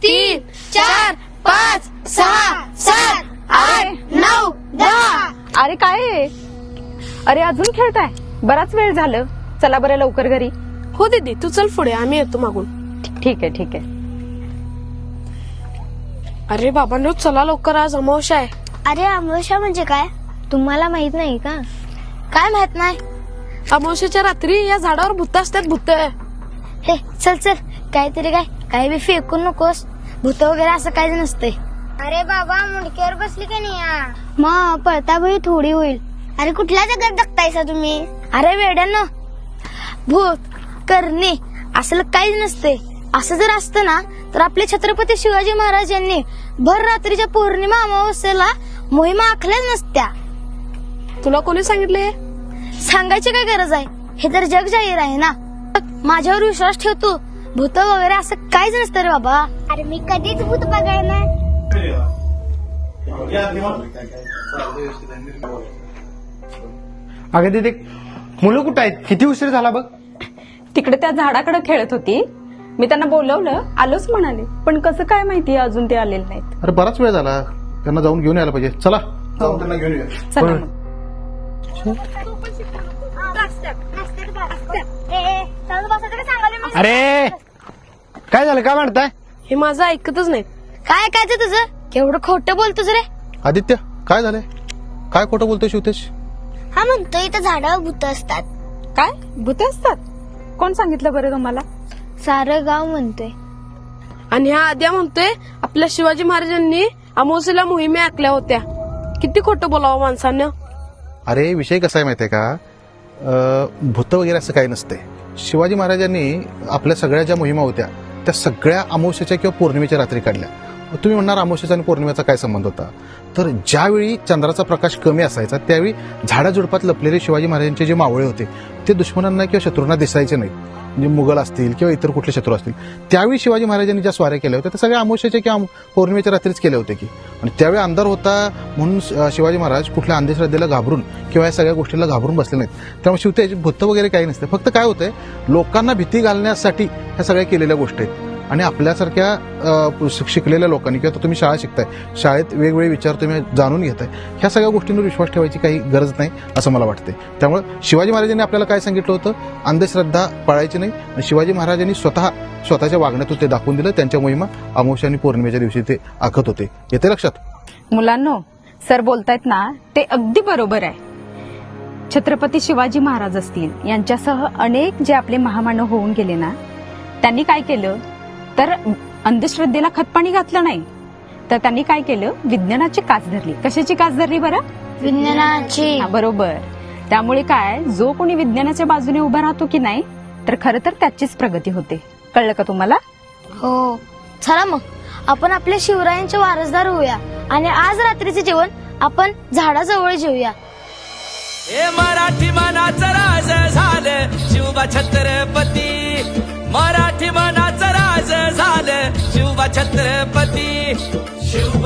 3, 4, 5, 6, 7, 8, 9, 10. अरे काय आहे? अरे अजून खेळताय? बराच वेळ झालं. चला बरं लवकर घरी. हो दीदी, तू चल पुढे, आम्ही येतो मागून. ठीक आहे ठीक आहे. अरे बाबांनो, चला लवकर, आज अमावस्या आहे. अरे अमावस्या म्हणजे काय? तुम्हाला माहित नाही का? काय माहित नाही? अमावस्याच्या रात्री या झाडावर भूत असतात. भूत. हे चल चल, काहीतरी काही बी फेकून नकोस. भूत वगैरे असं काहीच नसतंय. अरे बाबा, मुंडक्यावर बसली का नाही? मग पळता बळी थोडी होईल. अरे कुठल्या जगात जगतायसा तुम्ही? अरे वेड्यानं, भूत करणे असलं काहीच नसते. असं जर असतं ना तर आपले छत्रपती शिवाजी महाराज यांनी भर रात्रीच्या पौर्णिमा अमावस्येला मोहिमा आखल्याच नसत्या. तुला कोणी सांगितले? सांगायची काय गरज आहे? हे तर जग जाहीर आहे ना. माझ्यावर विश्वास ठेवतो. भूत वगैरे असं काहीच नसतं रे बाबा. अरे मी कधीच भूत बघायला. अगं दीदी, मुलं कुठं आहेत? किती उशीर झाला बघ. तिकडे त्या झाडाकडे खेळत होती. मी त्यांना बोलवलं, आलोच म्हणाले, पण कसं काय माहिती अजून ते आलेले नाहीत. अरे बराच वेळ झाला, त्यांना जाऊन घेऊन यायला पाहिजे. चला जाऊन त्यांना घेऊन येऊया. चला होय. मग. अरे काय झालं, काय म्हणताय? हे माझं ऐकतच नाही. काय काय ते तुझं? केवढं खोटं बोलतोस रे. आदित्य, काय झालंय? काय खोटं बोलतोय शिवतेश? हा म्हणतो इथं झाडावर भूत असतात. काय भूत असतात? कोण सांगितलं बरं तुम्हाला? सारं गाव म्हणतोय. आणि हा आद्या म्हणतोय आपल्या शिवाजी महाराजांनी अमावस्येला मोहिमे आखल्या होत्या. किती खोटं बोलावं माणसानं. अरे विषय कसा आहे माहितीये का? भूत वगैरे असं काही नसतंय. शिवाजी महाराजांनी आपल्या सगळ्या ज्या मोहिमा होत्या त्या सगळ्या अमावस्येच्या किंवा पौर्णिमेच्या रात्री काढल्या. तुम्ही म्हणणार अमावस्येचा आणि पौर्णिमेचा काय संबंध होता? तर ज्यावेळी चंद्राचा प्रकाश कमी असायचा त्यावेळी झाडाझुडपात लपलेले शिवाजी महाराजांचे जे मावळे होते ते दुश्मनांना किंवा शत्रूंना दिसायचे नाहीत. म्हणजे मुघल असतील किंवा इतर कुठले शत्रू असतील, त्यावेळी शिवाजी महाराजांनी ज्या स्वाऱ्या केल्या होत्या त्या सगळ्या अमावस्येच्या किंवा पौर्णिमेच्या रात्रीच केले होते की. आणि त्यावेळी अंधार होता म्हणून शिवाजी महाराज कुठल्या अंधश्रद्धेला घाबरून किंवा या सगळ्या गोष्टीला घाबरून बसले नाहीत. त्यामुळे शिवते भूत वगैरे काही नसते. फक्त काय होतंय, लोकांना भीती घालण्यासाठी ह्या सगळ्या केलेल्या गोष्टी आहेत. आणि आपल्यासारख्या शिकलेल्या लोकांनी किंवा तुम्ही शाळा शिकताय, शाळेत वेगवेगळे विचार तुम्ही जाणून घेताय, ह्या सगळ्या गोष्टींवर विश्वास ठेवायची काही गरज नाही असं मला वाटते. त्यामुळे शिवाजी महाराजांनी आपल्याला काय सांगितलं होतं? अंधश्रद्धा पाळायची नाही. आणि शिवाजी महाराजांनी स्वतःच्या वागण्यातून ते दाखवून दिलं. त्यांच्या मोहिमा अमावस्या आणि पौर्णिमेच्या दिवशी ते आखत होते. येते लक्षात? मुलांनो, सर बोलतायत ना ते अगदी बरोबर आहे. छत्रपती शिवाजी महाराज असतील यांच्यासह अनेक जे आपले महामानव होऊन गेले ना, त्यांनी काय केलं तर अंधश्रद्धेला खतपाणी घातलं नाही, तर त्यांनी काय केलं, विज्ञानाची कास धरली. कशाची कास धरली बरं? विज्ञानाची. बरोबर. त्यामुळे काय, जो कोणी विज्ञानाच्या बाजूने उभा राहतो की नाही तर खरं तर त्याचीच प्रगती होते. कळलं का तुम्हाला? हो. चला मग आपण आपल्या शिवरायांचे वारसदार होऊया आणि आज रात्रीचे जेवण आपण झाडाजवळ जेऊया. हे मराठी मनाचं राज झालं शिवबा छत्रपती. मराठी मनाचं राज झालं शिवबा छत्रपती. शिवबा